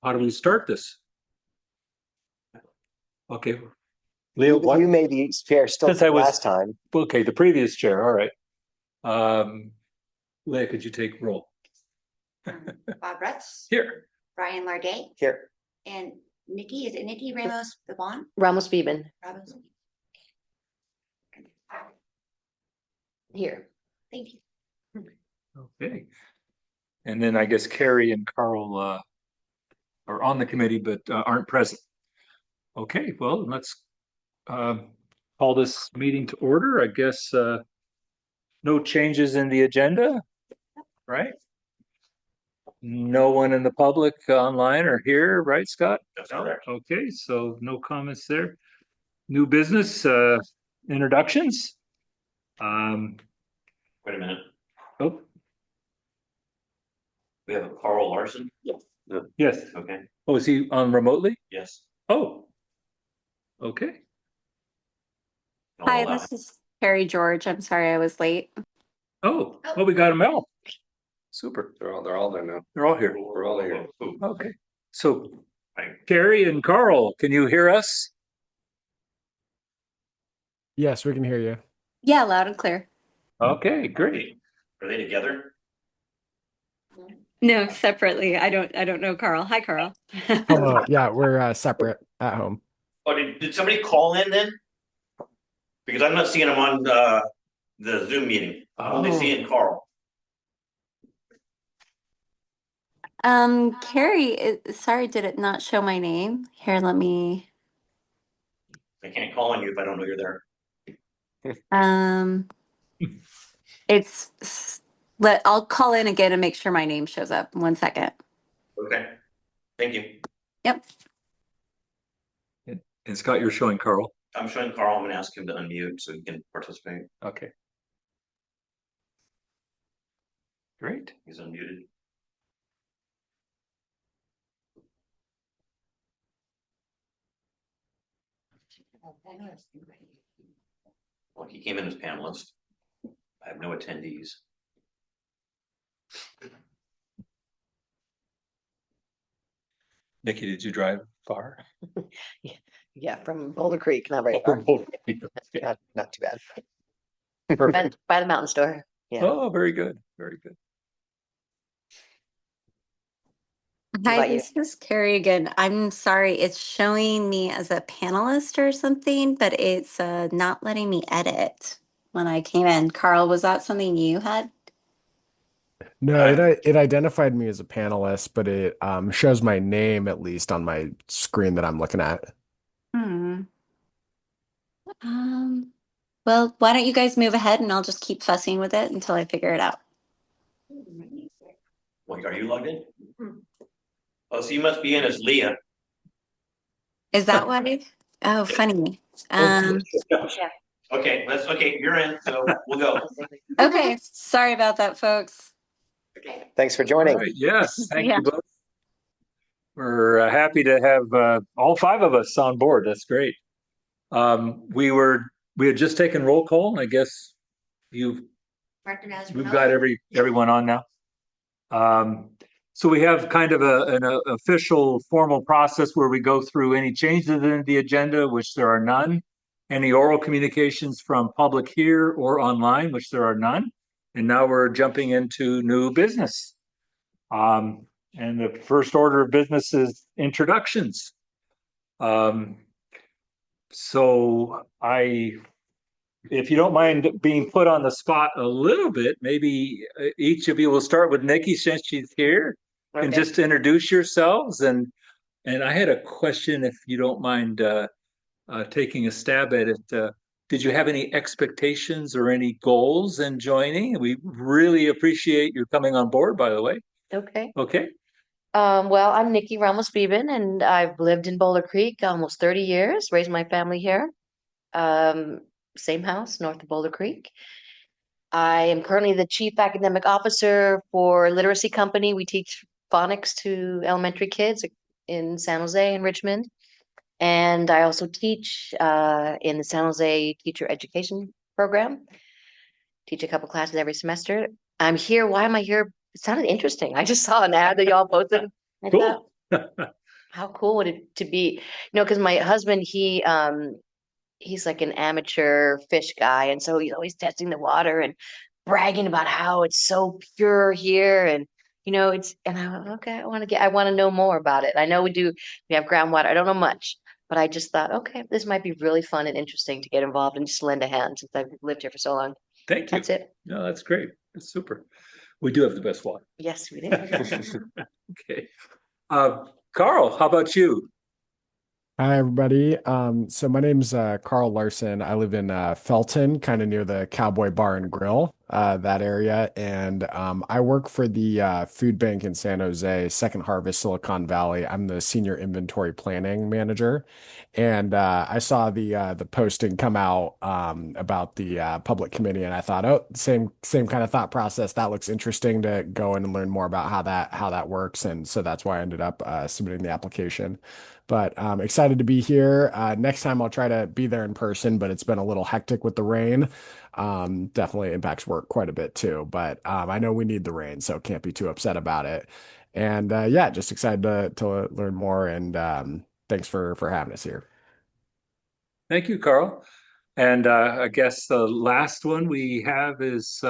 how do we start this? Okay. Leo, You made the chair still Since I was last time. okay, the previous chair. All right. Leah, could you take roll? Bob Rutz, Here. Brian Larday, Here. and Nikki, is it Nikki Ramos Bebon? Ramos Beeben. Ramos. Here. Thank you. Okay. And then I guess Carrie and Carl are on the committee but aren't present. Okay, well, let's call this meeting to order. I guess no changes in the agenda, right? No one in the public online or here, right, Scott? That's correct. Okay, so no comments there. New business introductions. Wait a minute. Oh, We have a Carl Larson? yes. Okay, Oh, is he on remotely? yes. Oh, okay. I'll Hi, allow this is Carrie George. I'm sorry I was late. Oh, well, we got them all. Super. They're all there now. They're all here. We're all here. Okay. So Carrie and Carl, can you hear us? Yes, we can hear you. Yeah, loud and clear. Okay, great. Are they together? No, separately. I don't know Carl. Hi, Carl. Hello. Yeah, we're separate at home. Oh, did somebody call in then? Because I'm not seeing them on the Zoom meeting. I'm only Oh. seeing Carl. Carrie, sorry, did it not show my name? Here, let me. I can't call on you if I don't know you're there. I'll call in again and make sure my name shows up. 1 second. Okay, thank you. Yep. And Scott, you're showing Carl. I'm showing Carl. I'm gonna ask him to unmute so he can participate. Okay. Great. He's unmuted. Well, he came in as panelist. I have no attendees. Nikki, did you drive far? Yeah, from Boulder Creek, not very Oh, far. from Boulder Creek. Okay. Not too bad. Perfect. By the mountain store. Yeah. Oh, very good. Very good. Hi, about you? this is Carrie again. I'm sorry, it's showing me as a panelist or something, but it's not letting me edit when I came in. Carl, was that something you had? No, it identified me as a panelist, but it shows my name at least on my screen that I'm looking at. Well, why don't you guys move ahead and I'll just keep fussing with it until I figure it out. Wait, are you logged in? Oh, so you must be in as Leah. Is that why? Oh, funny. Okay, okay. You're in, so we'll go. Okay, sorry about that, folks. Thanks for joining. All right. Yes, thank Yeah. you both. We're happy to have all five of us on board. That's great. We had just taken roll call. I guess we've got everyone on now. So we have kind of an official formal process where we go through any changes in the agenda, which there are none, any oral communications from public here or online, which there are none. And now we're jumping into new business. And the first order of business is introductions. So if you don't mind being put on the spot a little bit, maybe each of you will start with Nikki since she's here. And Okay. just introduce yourselves. And I had a question, if you don't mind taking a stab at it. Did you have any expectations or any goals in joining? We really appreciate you coming on board, by the way. Okay. Okay. Well, I'm Nikki Ramos Beeben, and I've lived in Boulder Creek almost 30 years, raised my family here. Same house, north of Boulder Creek. I am currently the Chief Academic Officer for Literacy Company. We teach phonics to elementary kids in San Jose and Richmond. And I also teach in the San Jose Teacher Education Program. Teach a couple classes every semester. I'm here. Why am I here? It sounded interesting. I just saw an ad that y'all posted. I Cool. thought, How cool would it to be? Because my husband, he's like an amateur fish guy, and so he's always testing the water and bragging about how it's so pure here, and okay, I want to know more about it. I know we have groundwater. I don't know much, but I just thought, okay, this might be really fun and interesting to get involved and just lend a hand since I've lived here for so long. Thank you. That's it. No, that's great. That's super. We do have the best water. Yes, we do. Okay. Carl, how about you? Hi, everybody. So my name's Carl Larson. I live in Felton, kind of near the Cowboy Bar and Grill, that area. And I work for the food bank in San Jose, Second Harvest, Silicon Valley. I'm the senior inventory planning manager. And I saw the posting come out about the public committee, and I thought, oh, same kind of thought process. That looks interesting to go in and learn more about how that works. And so that's why I ended up submitting the application. But excited to be here. Next time I'll try to be there in person, but it's been a little hectic with the rain. Definitely impacts work quite a bit too. But I know we need the rain, so can't be too upset about it. And yeah, just excited to learn more. And thanks for having us here. Thank you, Carl. And I guess the last one we have is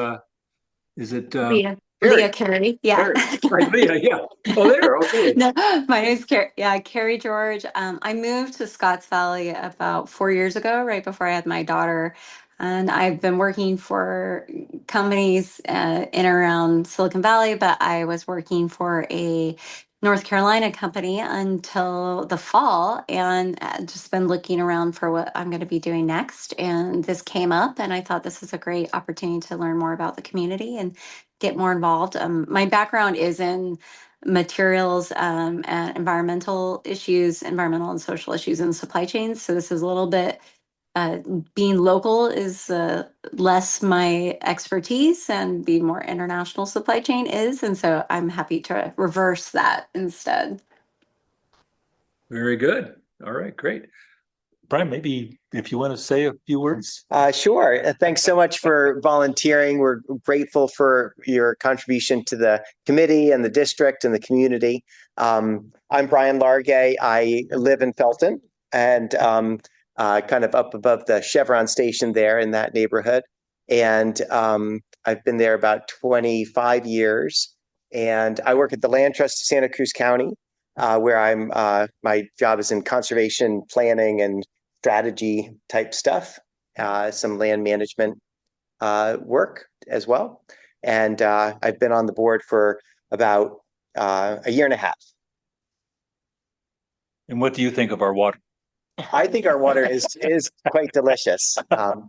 it Leah. Carrie? Leah Carey. Yeah. Right, Leah, yeah. Oh, there. Okay. No, my name's Carrie. Yeah, Carrie George. I moved to Scotts Valley about 4 years ago, right before I had my daughter. And I've been working for companies in and around Silicon Valley, but I was working for a North Carolina company until the fall, and just been looking around for what I'm going to be doing next. And this came up, and I thought this is a great opportunity to learn more about the community and get more involved. My background is in materials and environmental and social issues in supply chains. So this is a little bit being local is less my expertise, and being more international supply chain is. And so I'm happy to reverse that instead. Very good. All right, great. Brian, maybe if you want to say a few words. Sure. Thanks so much for volunteering. We're grateful for your contribution to the committee and the district and the community. I'm Brian Largay. I live in Felton, and kind of up above the Chevron station there in that neighborhood. And I've been there about 25 years. And I work at the Land Trust of Santa Cruz County, where my job is in conservation planning and strategy type stuff, some land management work as well. And I've been on the board for about a year and a half. And what do you think of our water? I think our water is quite delicious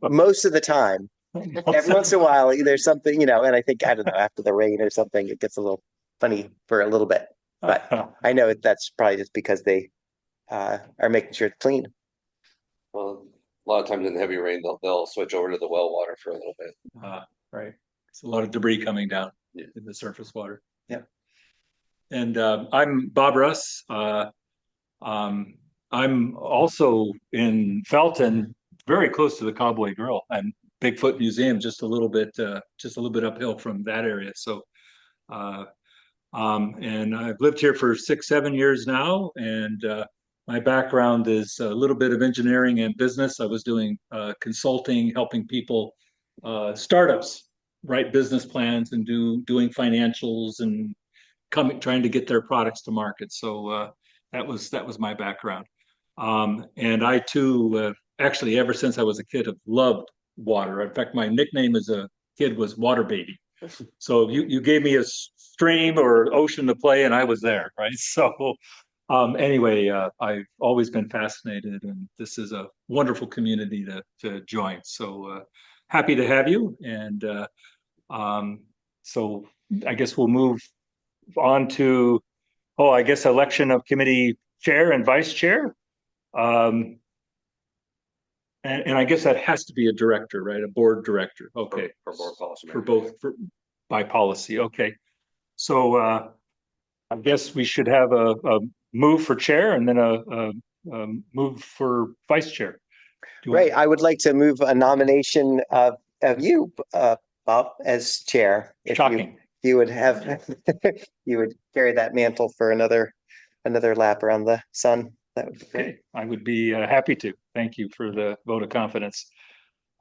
most of the time. Every once in a while, there's something, and I think, I don't know, after the rain or something, it gets a little funny for a little bit. But I know that's probably just because they are making sure it's clean. Well, a lot of times in heavy rain, they'll switch over to the well water for a little bit. Right. It's a lot of debris coming down Yeah. in the surface water. Yeah. And I'm Bob Russ. I'm also in Felton, very close to the Cowboy Grill and Bigfoot Museum, just a little bit uphill from that area. So, and I've lived here for 6-7 years now, and my background is a little bit of engineering and business. I was doing consulting, helping people, startups, write business plans and doing financials and trying to get their products to market. So that was my background. And I too, actually, ever since I was a kid, have loved water. In fact, my nickname as a kid was Water Baby. So you gave me a stream or ocean to play, and I was there, right? So anyway, I've always been fascinated, and this is a wonderful community to join. So happy to have you. And so I guess we'll move on to, I guess election of committee chair and vice chair. And I guess that has to be a director, right? A board director. Okay. For board policy. For both, by policy. Okay. So I guess we should have a move for chair and then a move for vice chair. Great. I would like to move a nomination of you, Bob, as chair. If Shocking. you would have, you would carry that mantle for another another lap around the sun. That would be great. Okay, I would be happy to. Thank you for the vote of confidence.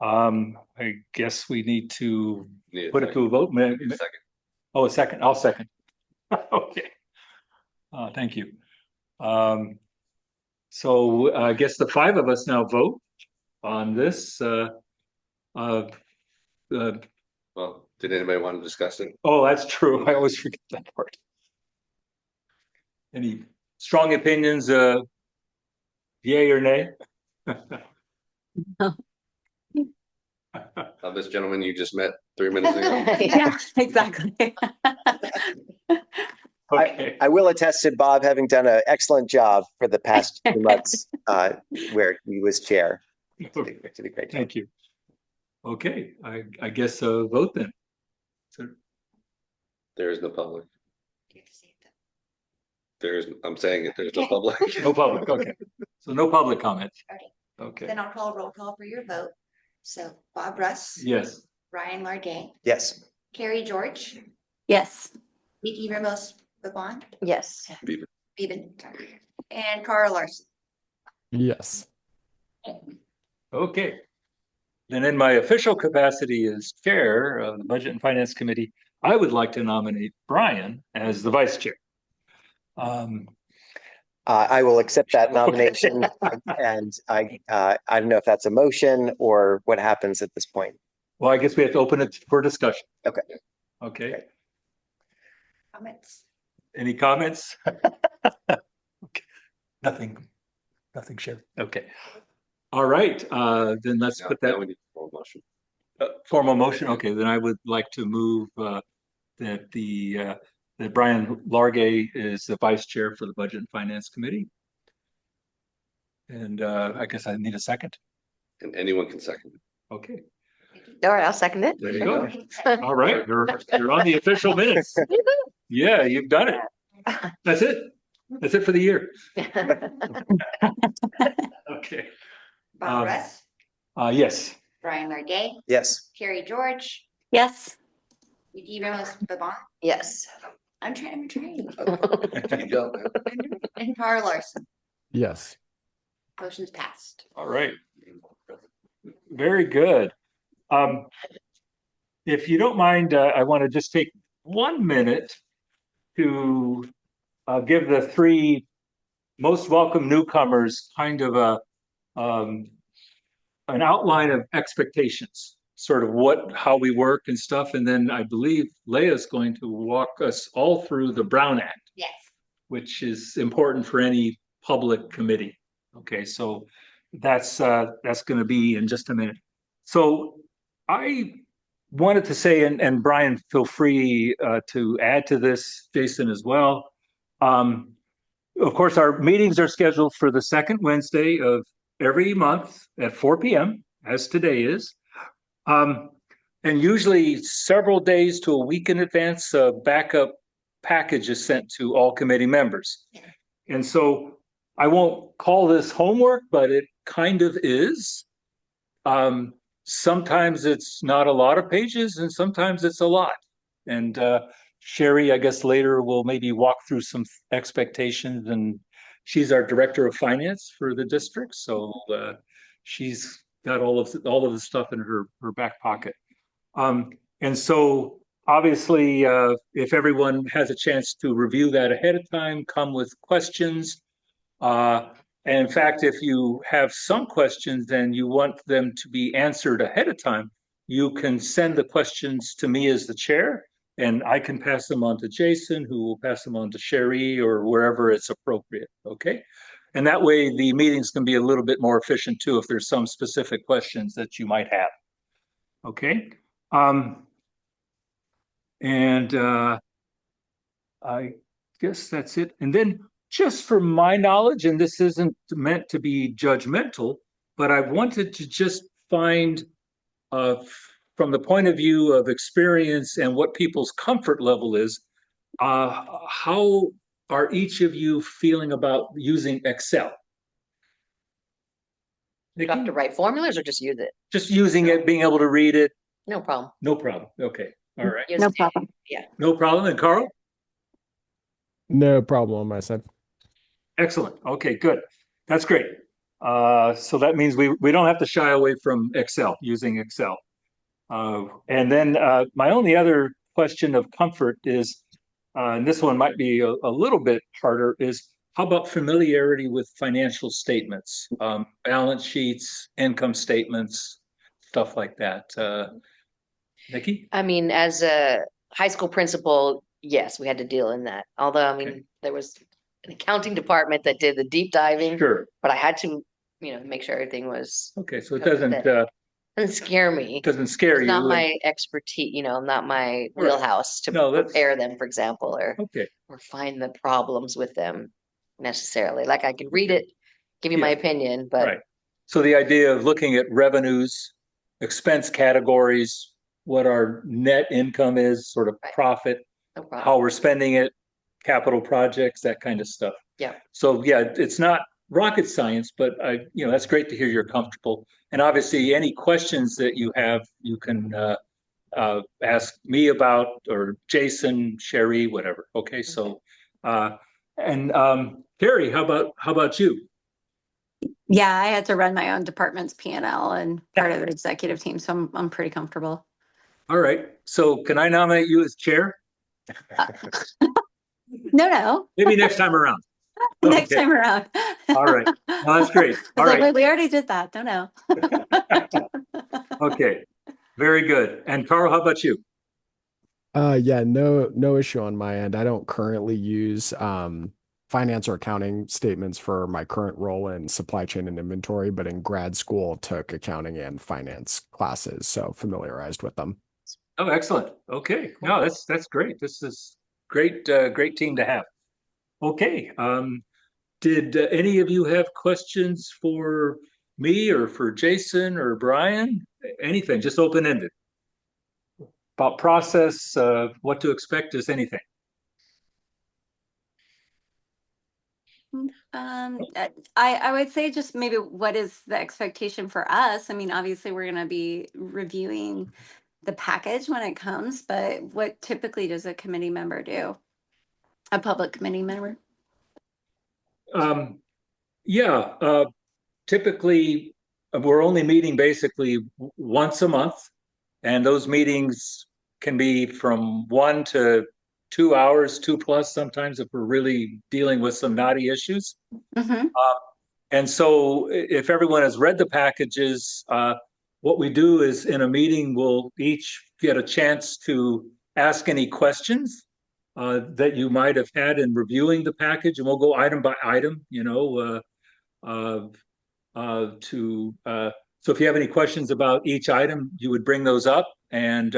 I guess we need to Need a put it second. to a vote. Need a second. Oh, a second. I'll second. Okay. Thank you. So I guess the five of us now vote on this. Well, did anybody want to discuss it? Oh, that's true. I always forget that part. Any strong opinions, yay or nay? Of this gentleman you just met 3 minutes ago? Yeah, exactly. Okay, I will attest to Bob having done an excellent job for the past 2 months where he was chair. Did a great job. thank you. Okay, I guess a vote then. So, There is no public. You have to say it I'm saying it, there's no Okay. public. no public, okay. So no public comments. Okay. Okay, Then I'll call roll call for your vote. So Bob Russ. yes, Ryan Largay, Yes. Carrie George, Yes. Nikki Ramos Babon, Yes. Beeben, sorry, and Carl Larson. Yes. okay. Then in my official capacity as chair of the Budget and Finance Committee, I would like to nominate Brian as the vice chair. I will accept that nomination, and I don't know if that's a motion or what happens at this point. Well, I guess we have to open it for discussion. Okay. Okay, Comments? any comments? Okay. Nothing, Sherry. Okay. All right, then let's Now- put now that we need a formal motion. formal motion. Okay, then I would like to move that that Brian Largay is the vice chair for the Budget and Finance Committee. And I guess I need a second. And anyone can second it. Okay, All right, I'll second it. there you go. All right, you're on the official minutes. Yeah, you've done it. That's it. That's it for the year. Okay. Bob Russ, Yes. Brian Largay, Yes. Carrie George, Yes. Nikki Ramos Babon. Yes. I'm trying. You go, man. And Carl Larson. Yes. Motion's passed. All right. Very good. If you don't mind, I want to just take 1 minute to give the three most welcome newcomers kind of an outline of expectations, sort of how we work and stuff. And then I believe Leia's going to walk us all through the Brown Act, Yes. which is important for any public committee. Okay, so that's going to be in just a minute. So I wanted to say, and Brian, feel free to add to this, Jason as well. Of course, our meetings are scheduled for the second Wednesday of every month at 4 p.m., as today is. And usually several days to a week in advance, a backup package is sent to all committee members. And so I won't call this homework, but it kind of is. Sometimes it's not a lot of pages and sometimes it's a lot. And Sherry, I guess later will maybe walk through some expectations, and she's our director of finance for the district. So she's got all of the stuff in her back pocket. And so obviously, if everyone has a chance to review that ahead of time, come with questions. And in fact, if you have some questions and you want them to be answered ahead of time, you can send the questions to me as the chair, and I can pass them on to Jason, who will pass them on to Sherry or wherever it's appropriate. Okay. And that way the meetings can be a little bit more efficient too, if there's some specific questions that you might have. Okay. And I guess that's it. And then just from my knowledge, and this isn't meant to be judgmental, but I wanted to just find from the point of view of experience and what people's comfort level is, how are each of you feeling about using Excel? You have to write formulas or just use it? Just using it, being able to read it, No problem. no problem. Okay, all right, No problem. no problem. And Carl? No problem on my side. Excellent. Okay, good. That's great. So that means we don't have to shy away from Excel, using Excel. And then my only other question of comfort is, and this one might be a little bit harder, is how about familiarity with financial statements, balance sheets, income statements, stuff like that? Nikki? I mean, as a high school principal, yes, we had to deal in that. Although, I mean, Okay. there was an accounting department that did the deep diving, Sure. but I had to, make sure everything was, Okay, so it Covered doesn't scare me. doesn't scare It's you. not my expertise, not my Right. wheelhouse to No, that's- prepare them, for example, Okay, or find the problems with them necessarily. Like I can read it, give you my Yeah. opinion, but right. So the idea of looking at revenues, expense categories, what our net income is, sort of Right. profit, no problem. how we're spending it, capital projects, that kind of stuff. Yeah. So yeah, it's not rocket science, but that's great to hear you're comfortable. And obviously, any questions that you have, you can ask me about, or Jason, Sherry, whatever. Okay, so and Carrie, how about you? Yeah, I had to run my own department's P&L and part of the executive team, so I'm pretty comfortable. All right. So can I nominate you as chair? No, Maybe next time around. next Okay. time around. All right. Well, that's great. It's All like, right. wait, we already did that. Don't know. Okay. Very good. And Carl, how about you? Yeah, no issue on my end. I don't currently use finance or accounting statements for my current role in supply chain and inventory, but in grad school took accounting and finance classes, so familiarized with them. Oh, excellent. Okay. No, that's great. This is great, great team to have. Okay. Did any of you have questions for me or for Jason or Brian? Anything, just open-ended. About process, what to expect, is anything. I would say just maybe what is the expectation for us? I mean, obviously we're going to be reviewing the package when it comes, but what typically does a committee member do? A public committee member? Yeah, typically we're only meeting basically once a month, and those meetings can be from 1 to 2 hours, 2+ sometimes if we're really dealing with some knotty issues. Mm-hmm. And so if everyone has read the packages, what we do is in a meeting, we'll each get a chance to ask any questions that you might have had in reviewing the package, and we'll go item by item, so if you have any questions about each item, you would bring those up, and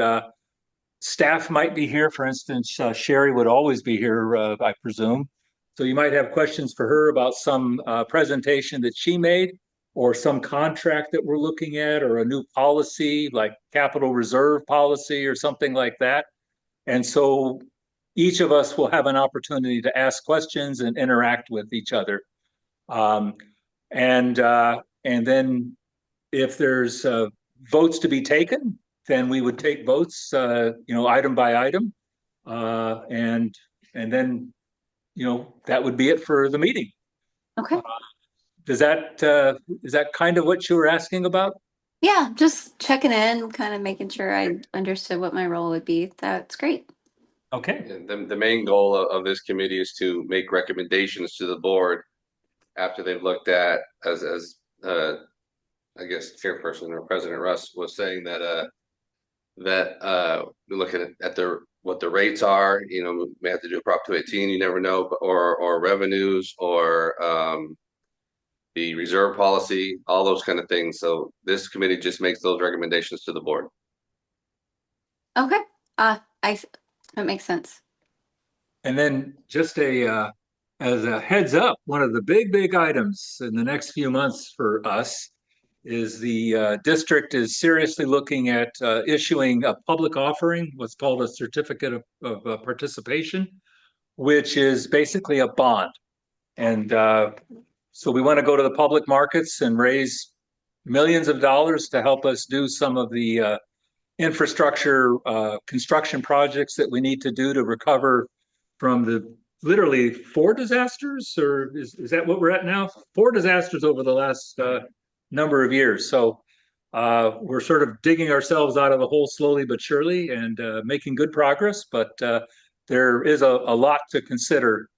staff might be here. For instance, Sherry would always be here, I presume. So you might have questions for her about some presentation that she made, or some contract that we're looking at, or a new policy like capital reserve policy or something like that. And so each of us will have an opportunity to ask questions and interact with each other. And then if there's votes to be taken, then we would take votes, item by item, and then that would be it for the meeting. Okay. Is that kind of what you were asking about? Yeah, just checking in, kind of making sure I understood what my role would be. That's great. Okay. And the main goal of this committee is to make recommendations to the board after they've looked at, as I guess Chairperson or President Russ was saying, that we look at what the rates are. We may have to do a Prop 218, you never know, or revenues, or the reserve policy, all those kind of things. So this committee just makes those recommendations to the board. Okay. That makes sense. And then just as a heads up, one of the big items in the next few months for us is the district is seriously looking at issuing a public offering, what's called a certificate of participation, which is basically a bond. And so we want to go to the public markets and raise millions of dollars to help us do some of the infrastructure construction projects that we need to do to recover from the literally 4 disasters, or is that what we're at now? 4 disasters over the last number of years. So we're sort of digging ourselves out of the hole slowly but surely and making good progress. But there is a lot to consider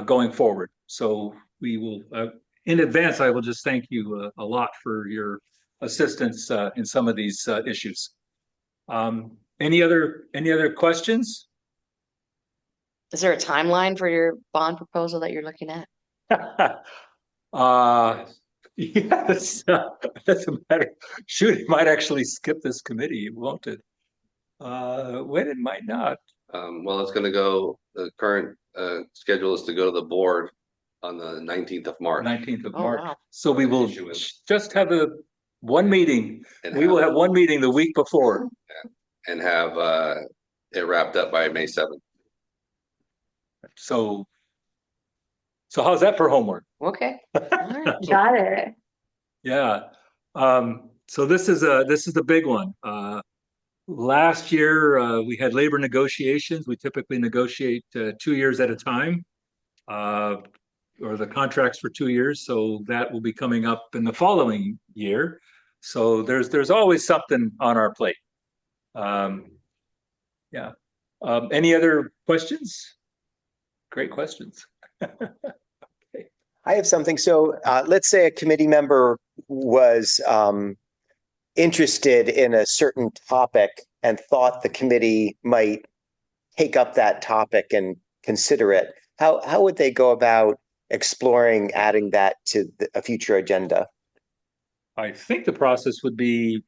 going forward. So we will, in advance, I will just thank you a lot for your assistance in some of these issues. Any other questions? Is there a timeline for your bond proposal that you're looking at? Yes, doesn't matter. Shoot, it might actually skip this committee, won't it? When it might not. Well, it's gonna go, the current schedule is to go to the board on the 19th of March. 19th of Oh, March. wow. So we will Issuance. just have one meeting. And We will have one meeting the week before. and have it wrapped up by May 7th. So how's that for homework? Okay. All right. Got it. Yeah. So this is the big one. Last year, we had labor negotiations. We typically negotiate 2 years at a time, or the contracts for 2 years. So that will be coming up in the following year. So there's always something on our plate. Yeah. Any other questions? Great questions. I have something. So let's say a committee member was interested in a certain topic and thought the committee might take up that topic and consider it. How would they go about exploring adding that to a future agenda? I think the process would be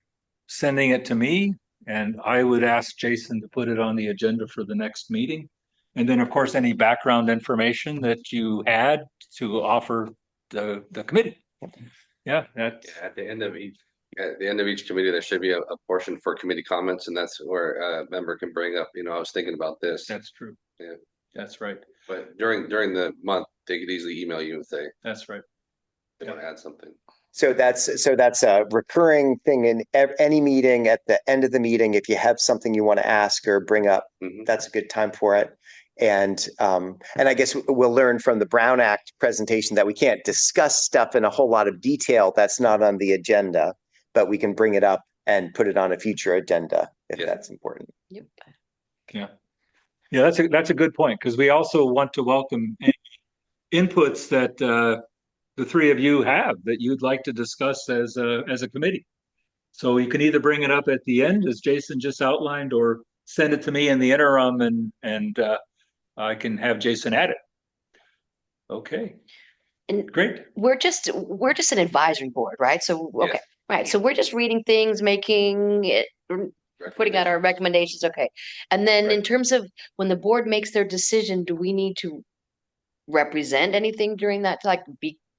sending it to me, and I would ask Jason to put it on the agenda for the next meeting. And then, of course, any background information that you had to offer the committee. Yeah, that, At the end of each committee, there should be a portion for committee comments, and that's where a member can bring up, I was thinking about this. that's true. Yeah. That's right. But during the month, they could easily email you and say That's right. they want to add something. So that's a recurring thing in any meeting. At the end of the meeting, if you have something you want to ask or bring up, Mhm. that's a good time for it. And I guess we'll learn from the Brown Act presentation that we can't discuss stuff in a whole lot of detail that's not on the agenda, but we can bring it up and put it on a future agenda if Yeah. that's important. Yep. Yeah. Yeah, that's a good point, because we also want to welcome any inputs that the three of you have that you'd like to discuss as a committee. So you can either bring it up at the end, as Jason just outlined, or send it to me in the interim, and I can have Jason add it. Okay, And great. we're just an advisory board, right? So, okay, Yes. right. So we're just reading things, making it, putting out our recommendations. Okay. And then in Right. terms of when the board makes their decision, do we need to represent anything during that, like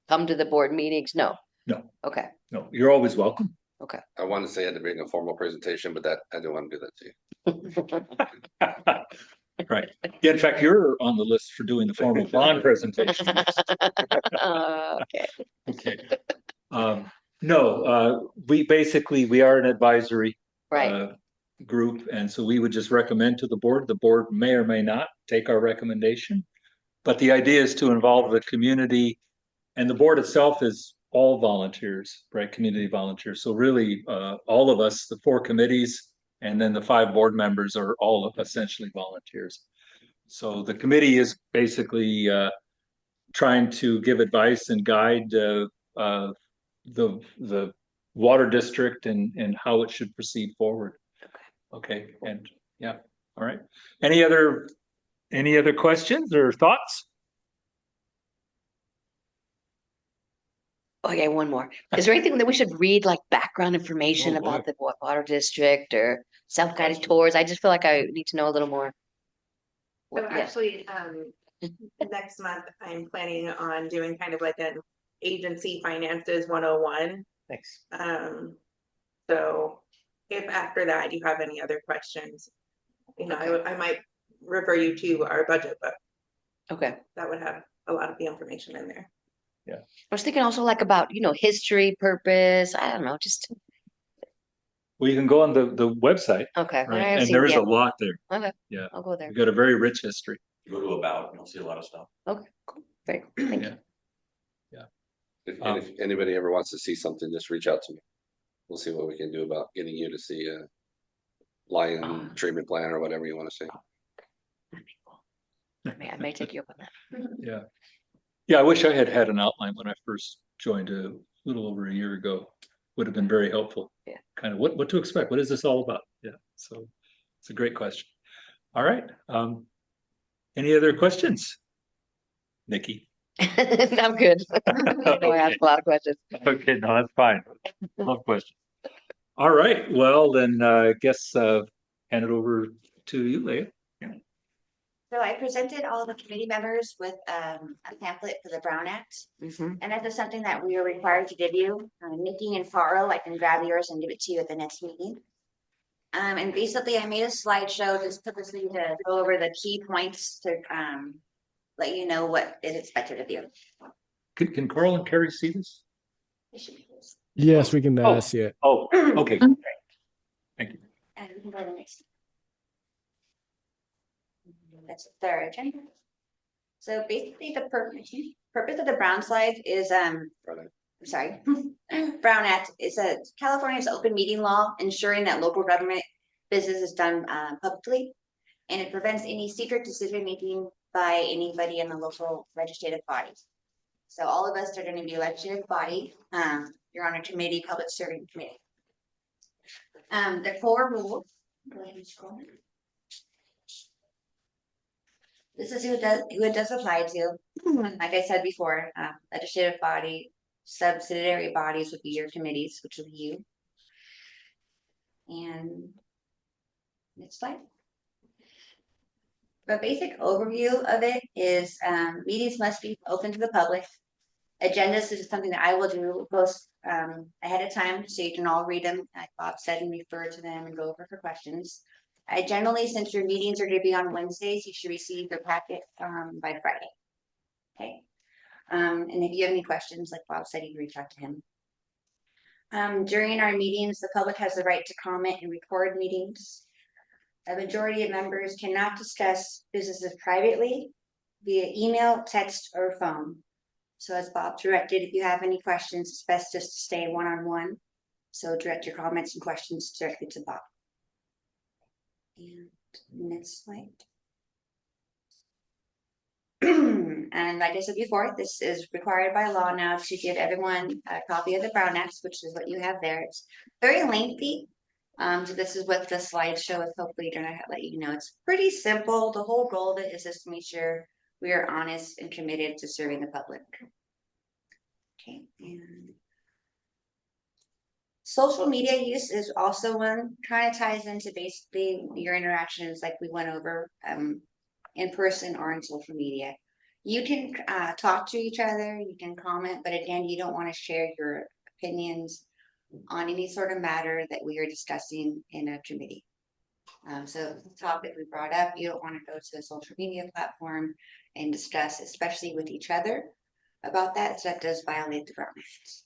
come to the board meetings? No. No. Okay. No, you're always welcome. I wanted to say I had to bring a formal presentation, but I didn't want to do that to you. Right. Yeah, in fact, you're on the list for doing the formal bond presentation. Okay. Okay. No, we are an advisory Right. group, and so we would just recommend to the board. The board may or may not take our recommendation. But the idea is to involve the community, and the board itself is all volunteers, right? Community volunteers. So really, all of us, the 4 committees, and then the 5 board members are all essentially volunteers. So the committee is basically trying to give advice and guide the water district and how it should proceed forward. Okay, and yeah, all right. Any other questions or thoughts? Okay, one more. Is there anything that we should read, like background information Oh, boy. about the water district or self-guided tours? I just feel like I need to know a little more. So Yeah. actually, next month, I'm planning on doing kind of like an agency finances 101. Thanks. So if after that you have any other questions, I might refer you to our budget book. Okay. That would have a lot of the information in there. I was thinking also like about, history, purpose. I don't know, just, Well, you can go on the website, okay. right? I've And seen- there is yeah, a lot there. Okay. Yeah. I'll go there. We've got a very rich history. go to About, you'll see a lot of stuff. Okay, cool. Very cool. Thank you. If anybody ever wants to see something, just reach out to me. We'll see what we can do about getting you to see a lion treatment plan or whatever you want to see. That'd be cool. I may take you up on that. Yeah. Yeah, I wish I had had an outline when I first joined a little over a year ago. Would have been very helpful. Yeah. Kind of what to expect. What is this all about? Yeah. So it's a great question. All right. Any other questions? Nikki? I'm good. I know I asked a lot of questions. Okay, no, that's fine. Love questions. All right, well, then I guess hand it over to you, Leah. So I presented all the committee members with a pamphlet for the Brown Act. Mhm. And that is something that we are required to give you. Nikki and Farrell, I can grab yours and give it to you at the next meeting. And basically I made a slideshow just purposely to go over the key points to let you know what is expected of you. Can Carl and Carrie see this? It should be this. Yes, we can Oh. see it. Oh, okay. Great. Thank you. And we can go to the next. That's the third agenda. So basically the purpose of the Brown slide is, I'm sorry, Brown Act is California's open meeting law, ensuring that local government business is done publicly. And it prevents any secret decision making by anybody in the local legislative bodies. So all of us are going to be legislative body. You're on a committee, public serving committee. The core rules. Go ahead and scroll. This is who it does apply to. Like I said before, legislative body, subsidiary bodies would be your committees, which would be you. And next slide. The basic overview of it is meetings must be open to the public. Agendas is something that I will do post ahead of time so you can all read them, like Bob said, and refer to them and go over for questions. I generally, since your meetings are going to be on Wednesdays, you should receive your packet by Friday. Okay. And if you have any questions, like Bob said, you can reach out to him. During our meetings, the public has the right to comment and record meetings. A majority of members cannot discuss businesses privately via email, text, or phone. So as Bob directed, if you have any questions, it's best just to stay one-on-one. So direct your comments and questions directly to Bob. And next slide. And like I said before, this is required by law now to give everyone a copy of the Brown Act, which is what you have there. It's very lengthy. So this is what the slideshow is hopefully going to let you know. It's pretty simple. The whole goal of it is just to make sure we are honest and committed to serving the public. Okay, and social media use is also one, kind of ties into basically your interactions like we went over in person or in social media. You can talk to each other, you can comment, but again, you don't want to share your opinions on any sort of matter that we are discussing in a committee. So the topic we brought up, you don't want to go to a social media platform and discuss, especially with each other, about that. So that does violate the Brown Act.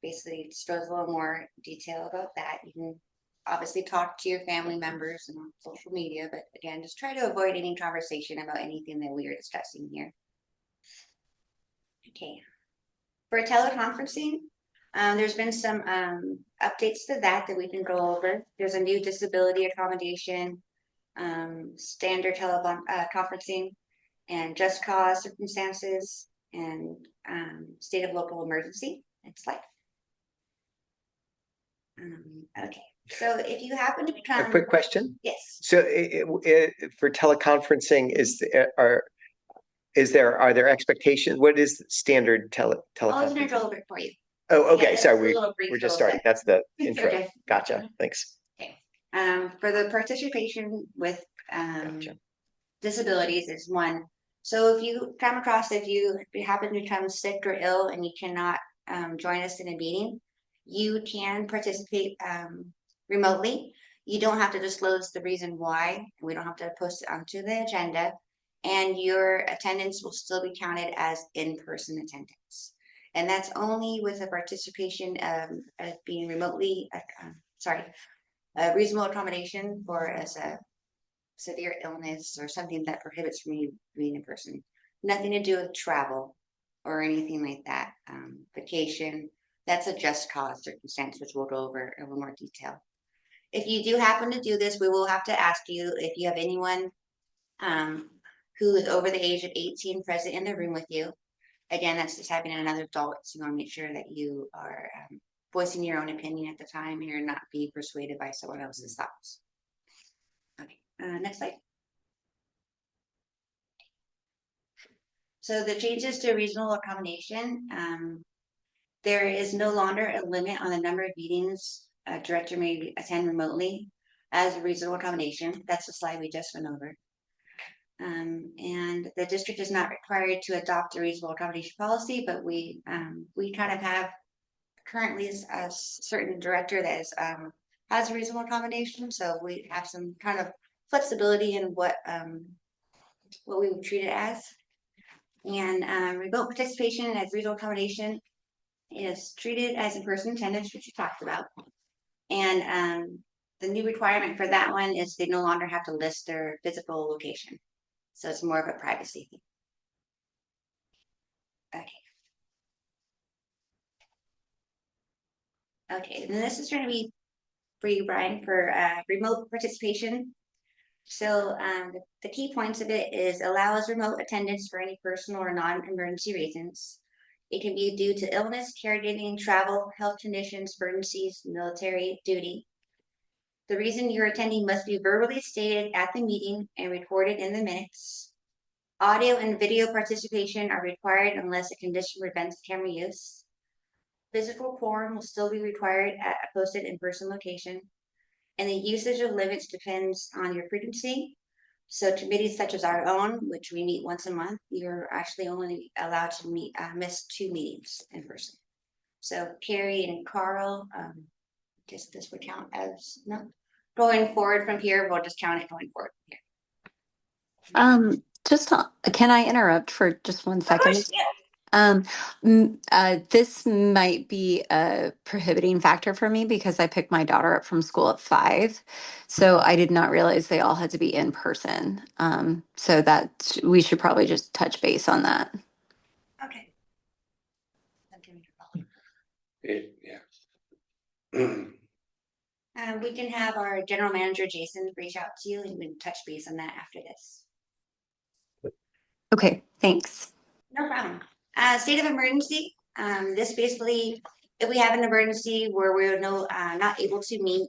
Basically, it just goes a little more detail about that. You can obviously talk to your family members and on social media, but again, just try to avoid any conversation about anything that we are discussing here. Okay. For teleconferencing, there's been some updates to that we can go over. There's a new disability accommodation, standard teleconferencing, and just cause circumstances, and state of local emergency. Next slide. Okay. So if you happen to become A quick question. Yes. So for teleconferencing, are there expectations? What is standard I was going to teleconferencing? go over it for you. Oh, okay. Yeah, Sorry, that's a little brief we're just go starting. over. That's the intro. Okay. Gotcha. Thanks. Okay. For the participation with Gotcha. disabilities is one. So if you come across, if you happen to become sick or ill and you cannot join us in a meeting, you can participate remotely. You don't have to disclose the reason why. We don't have to post it onto the agenda, and your attendance will still be counted as in-person attendance. And that's only with the participation of being remotely a reasonable accommodation for as a severe illness or something that prohibits from you being in person. Nothing to do with travel or anything like that. Vacation, that's a just cause circumstance, which we'll go over in a little more detail. If you do happen to do this, we will have to ask you if you have anyone who is over the age of 18 present in the room with you. Again, that's just having another adult, so you want to make sure that you are voicing your own opinion at the time and you're not being persuaded by someone else's thoughts. Okay, next slide. So the changes to regional accommodation, there is no longer a limit on the number of meetings a director may attend remotely as a reasonable accommodation. That's the slide we just went over. And the district is not required to adopt a reasonable accommodation policy, but we kind of have currently a certain director that is has a reasonable accommodation, so we have some kind of flexibility in what we would treat it as. And remote participation as reasonable accommodation is treated as in-person attendance, which you talked about. And the new requirement for that one is they no longer have to list their physical location. So it's more of a privacy thing. Okay, and this is going to be for you, Brian, for remote participation. So the key points of it is allows remote attendance for any personal or non-emergency reasons. It can be due to illness, caregiving, travel, health conditions, emergencies, military duty. The reason you're attending must be verbally stated at the meeting and recorded in the minutes. Audio and video participation are required unless a condition prevents camera use. Physical quorum will still be required at a posted in-person location. And the usage of limits depends on your frequency. So committees such as our own, which we meet once a month, you're actually only allowed to miss 2 meetings in person. So Carrie and Carl, guess this would count as no. Going forward from here, we'll just count it going forward from here. Can I interrupt for just 1 second? Of course, yeah. This might be a prohibiting factor for me because I picked my daughter up from school at 5. So I did not realize they all had to be in person. So that we should probably just touch base on that. Okay. Yeah. We can have our general manager, Jason, reach out to you and we can touch base on that after this. Okay, thanks. No problem. State of emergency. This basically, if we have an emergency where we're not able to meet,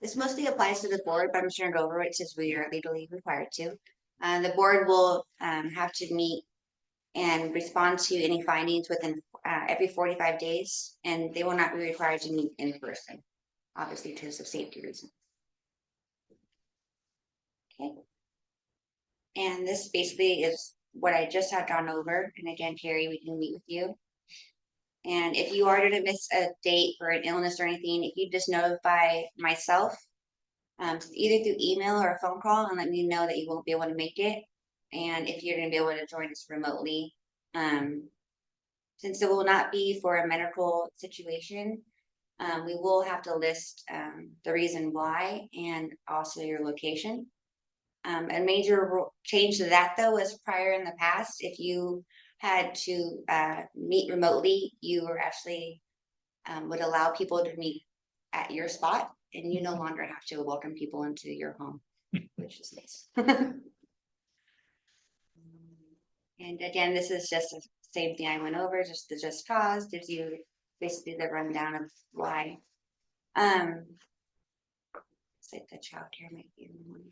this mostly applies to the board, but I'm just going to go over it since we are legally required to. The board will have to meet and respond to any findings within every 45 days, and they will not be required to meet in person, obviously because of safety reasons. Okay. And this basically is what I just have gone over. And again, Carrie, we can meet with you. And if you are to miss a date for an illness or anything, if you just notify myself, either through email or a phone call, and let me know that you won't be able to make it. And if you're going to be able to join us remotely, since it will not be for a medical situation, we will have to list the reason why and also your location. A major change to that, though, was prior in the past, if you had to meet remotely, you were actually would allow people to meet at your spot, and you no longer have to welcome people into your home, which is nice. And again, this is just the same thing I went over, just the just cause gives you basically the rundown of why. It's like the childcare might be one.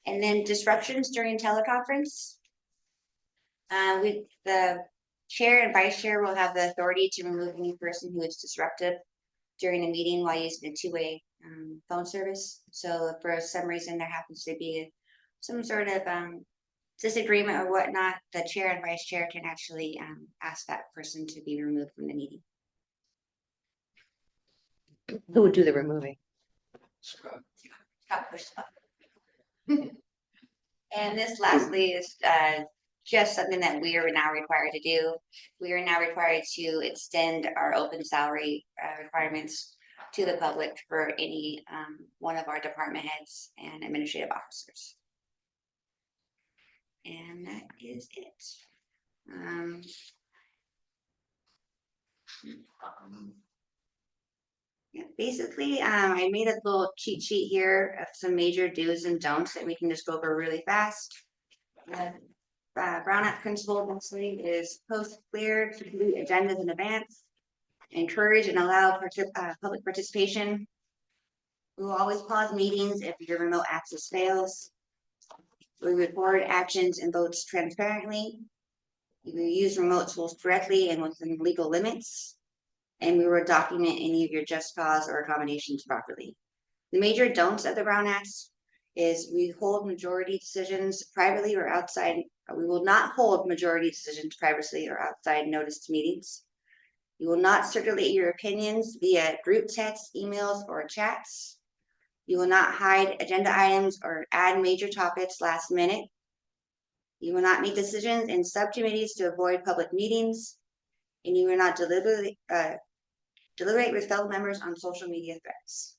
And then disruptions during teleconference. The chair and vice chair will have the authority to remove any person who is disruptive during a meeting while using a 2-way phone service. So if for some reason there happens to be some sort of disagreement or whatnot, the chair and vice chair can actually ask that person to be removed from the meeting. Who would do the removing? Scott pushed up. And this lastly is just something that we are now required to do. We are now required to extend our open salary requirements to the public for any one of our department heads and administrative officers. And that is it. Yeah, basically, I made a little cheat sheet here of some major do's and don'ts that we can just go over really fast. Brown Act principle mostly is post clear to complete agendas in advance, encourage and allow public participation. We will always pause meetings if your remote access fails. We record actions and votes transparently. We will use remote tools directly and within legal limits. And we will document any of your just cause or accommodations properly. The major don'ts of the Brown Act is we hold majority decisions privately or outside. We will not hold majority decisions privately or outside noticed meetings. You will not circulate your opinions via group texts, emails, or chats. You will not hide agenda items or add major topics last minute. You will not make decisions in subcommittees to avoid public meetings. And you will not deliberate with fellow members on social media threats.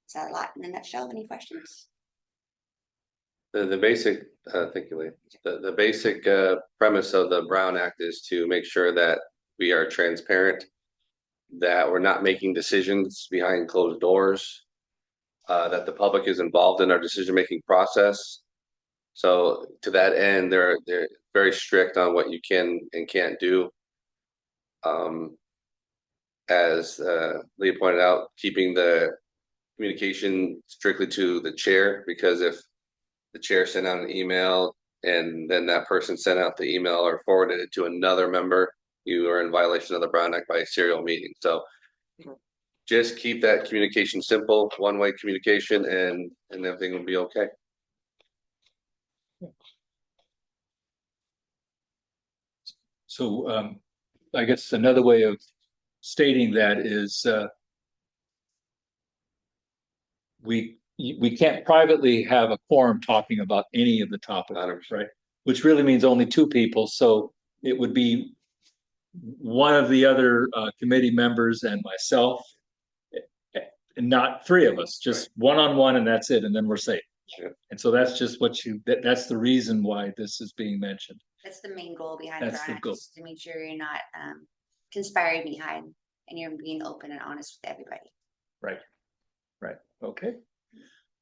Is that a lot in a nutshell? Any questions? The basic, thank you, Lee. The basic premise of the Brown Act is to make sure that we are transparent, that we're not making decisions behind closed doors, that the public is involved in our decision-making process. So to that end, they're very strict on what you can and can't do. As Leah pointed out, keeping the communication strictly to the chair, because if the chair sent out an email and then that person sent out the email or forwarded it to another member, you are in violation of the Brown Act by a serial meeting. So just keep that communication simple, one-way communication, and everything will be okay. So I guess another way of stating that is we can't privately have a quorum talking about any of the topics, right? Which really means only two people. So it would be one of the other committee members and myself, and not three of us, just one-on-one, and that's it, and then we're safe. Sure. And so that's just that's the reason why this is being mentioned. That's the main goal behind That's the Brown Act, goal. is to make sure you're not conspiring behind and you're being open and honest with everybody. Right. Okay.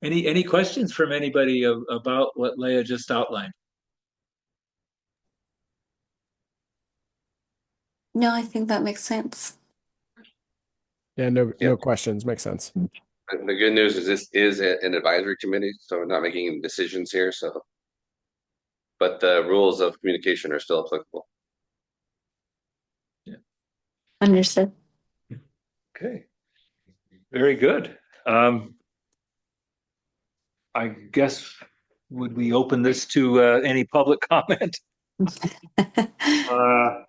Any questions from anybody about what Leah just outlined? No, I think that makes sense. Yeah, no questions. Makes sense. The good news is this is an advisory committee, so we're not making any decisions here. So, but the rules of communication are still applicable. Yeah. Understood. Okay. Very good. I guess, would we open this to any public comment? I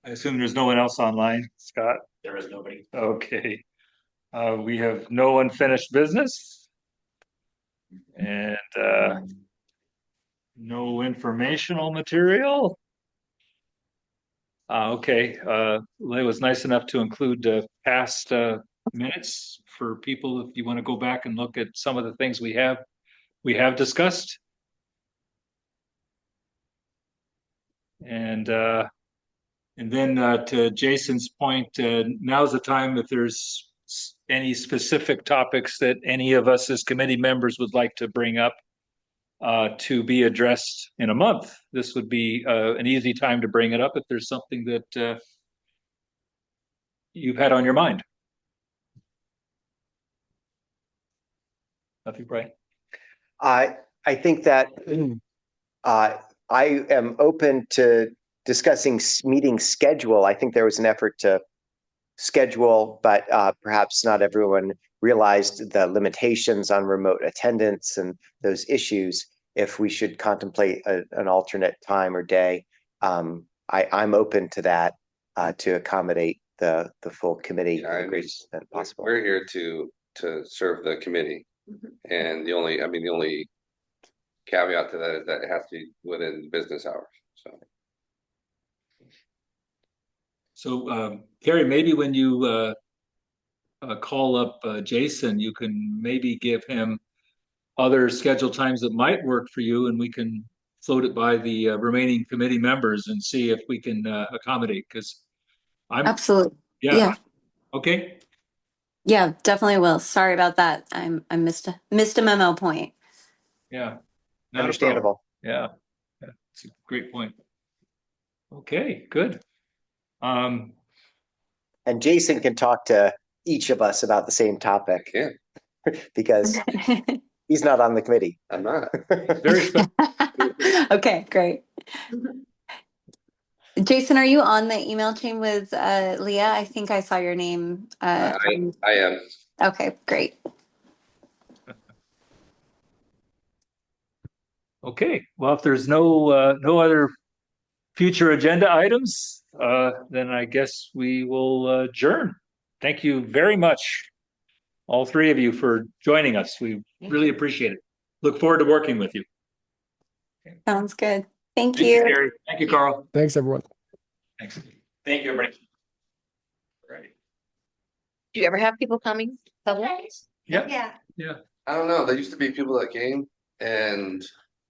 assume there's no one else online, Scott? There is nobody. Okay. We have no unfinished business. And no informational material. Okay. Leah was nice enough to include past minutes for people if you want to go back and look at some of the things we have discussed. And then to Jason's point, now's the time if there's any specific topics that any of us as committee members would like to bring up to be addressed in a month. This would be an easy time to bring it up if there's something that you've had on your mind. Nothing, Brian? I think that I am open to discussing meeting schedule. I think there was an effort to schedule, but perhaps not everyone realized the limitations on remote attendance and those issues. If we should contemplate an alternate time or day, I'm open to that to accommodate the full committee Yeah, as great as possible. We're here to serve the committee, and the only caveat to that is that it has to be within business hours, so. So, Carrie, maybe when you call up Jason, you can maybe give him other scheduled times that might work for you, and we can float it by the remaining committee members and see if we can accommodate, because Absolutely. yeah, Yeah. okay, Yeah, definitely will. Sorry about that. I missed a memo point. yeah. Not a problem. Understandable. Yeah, it's a great point. Okay, good. Um, And Jason can talk to each of us about the same topic Yeah, because he's not on the committee. I'm not. very special. Okay, great. Jason, are you on the email chain with Leah? I think I saw your name. I am. Okay, great. Okay, well, if there's no other future agenda items, then I guess we will adjourn. Thank you very much, all three of you, for joining us. We really appreciate it. Look forward to working with you. Sounds good. Thank Thank you, you. Gary. Thank you, Carl. Thanks, everyone. Thanks. Thank you, everybody. Right. Do you ever have people coming? Public? Yeah. Yeah. Yeah. I don't know. There used to be people that came and